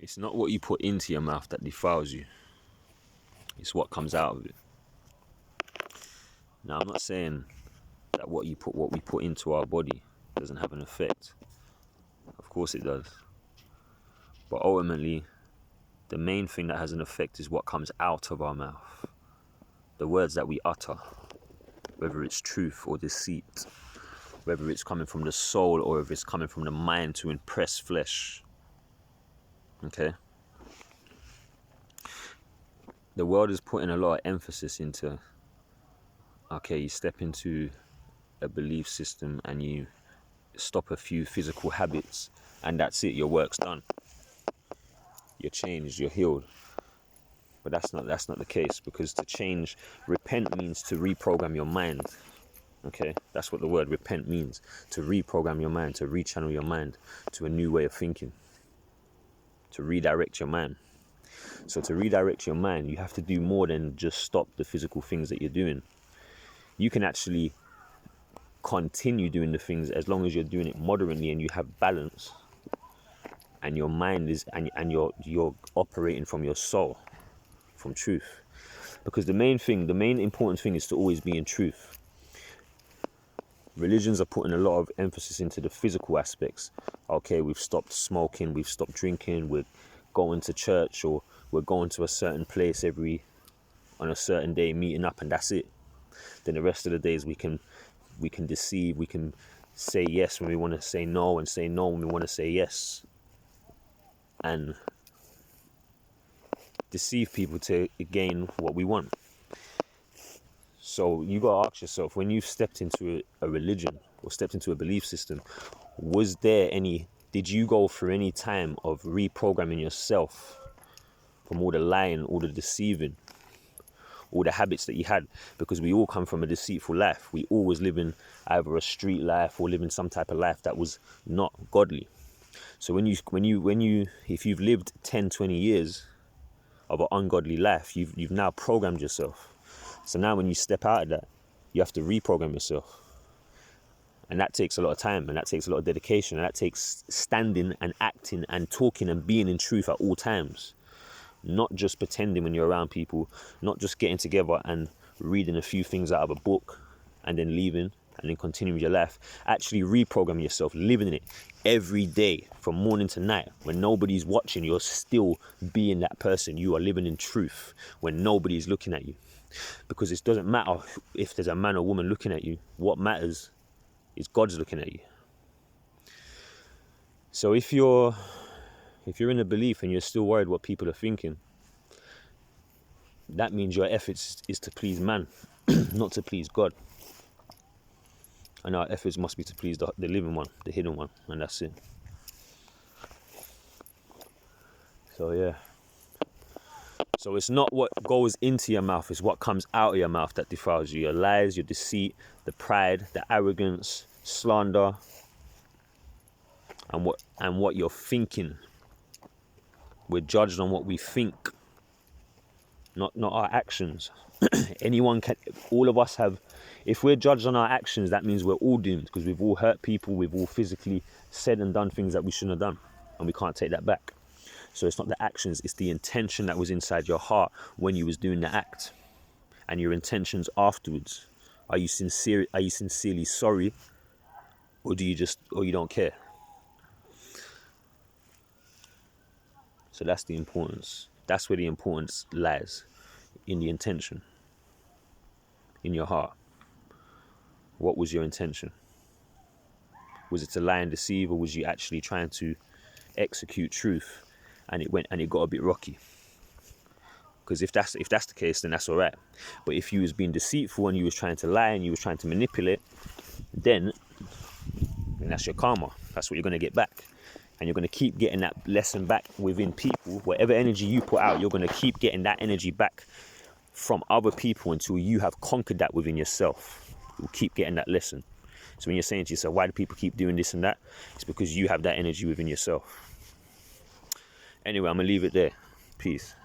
It's not what you put into your mouth that defiles you. It's what comes out of it. Now, I'm not saying that what we put into our body doesn't have an effect. Of course it does. But ultimately, the main thing that has an effect is what comes out of our mouth. The words that we utter, whether it's truth or deceit, whether it's coming from the soul or if it's coming from the mind to impress flesh. Okay? The world is putting a lot of emphasis into, okay, you step into a belief system and you stop a few physical habits and that's it, your work's done. You're changed, you're healed. But that's not the case, because to change, repent means to reprogram your mind. Okay, that's what the word repent means. To reprogram your mind, to rechannel your mind to a new way of thinking. To redirect your mind. So to redirect your mind, you have to do more than just stop the physical things that you're doing. You can actually continue doing the things as long as you're doing it moderately and you have balance. And your mind is, and you're operating from your soul, from truth. Because the main important thing is to always be in truth. Religions are putting a lot of emphasis into the physical aspects. Okay, we've stopped smoking, we've stopped drinking, we're going to church, or we're going to a certain place on a certain day, meeting up, and that's it. Then the rest of the days we can deceive, we can say yes when we want to say no, and say no when we want to say yes. And deceive people to gain what we want. So you gotta ask yourself, when you've stepped into a religion or stepped into a belief system, did you go through any time of reprogramming yourself from all the lying, all the deceiving, all the habits that you had? Because we all come from a deceitful life. We always live in either a street life or live in some type of life that was not godly. So if you've lived 10, 20 years of an ungodly life, you've now programmed yourself. So now when you step out of that, you have to reprogram yourself. And that takes a lot of time, and that takes a lot of dedication, and that takes standing and acting and talking and being in truth at all times. Not just pretending when you're around people, not just getting together and reading a few things out of a book and then leaving and then continuing your life. Actually reprogram yourself, living in it every day from morning to night. When nobody's watching, you're still being that person. You are living in truth when nobody's looking at you. Because it doesn't matter if there's a man or woman looking at you. What matters is God's looking at you. So if you're in a belief and you're still worried what people are thinking, that means your efforts is to please man, not to please God. And our efforts must be to please the living one, the hidden one, and that's it. So yeah. So it's not what goes into your mouth, it's what comes out of your mouth that defiles you. Your lies, your deceit, the pride, the arrogance, slander, and what you're thinking. We're judged on what we think, not our actions. All of us have, if we're judged on our actions, that means we're all doomed, because we've all hurt people, we've all physically said and done things that we shouldn't have done, and we can't take that back. So it's not the actions, it's the intention that was inside your heart when you was doing the act, and your intentions afterwards. Are you sincerely sorry, or you don't care? So that's the importance. That's where the importance lies, in the intention, in your heart. What was your intention? Was it to lie and deceive, or was you actually trying to execute truth? And it got a bit rocky. Because if that's the case, then that's all right. But if you was being deceitful and you was trying to lie and you was trying to manipulate, then that's your karma. That's what you're going to get back. And you're going to keep getting that lesson back within people. Whatever energy you put out, you're going to keep getting that energy back from other people until you have conquered that within yourself. You'll keep getting that lesson. So when you're saying to yourself, why do people keep doing this and that? It's because you have that energy within yourself. Anyway, I'm going to leave it there. Peace.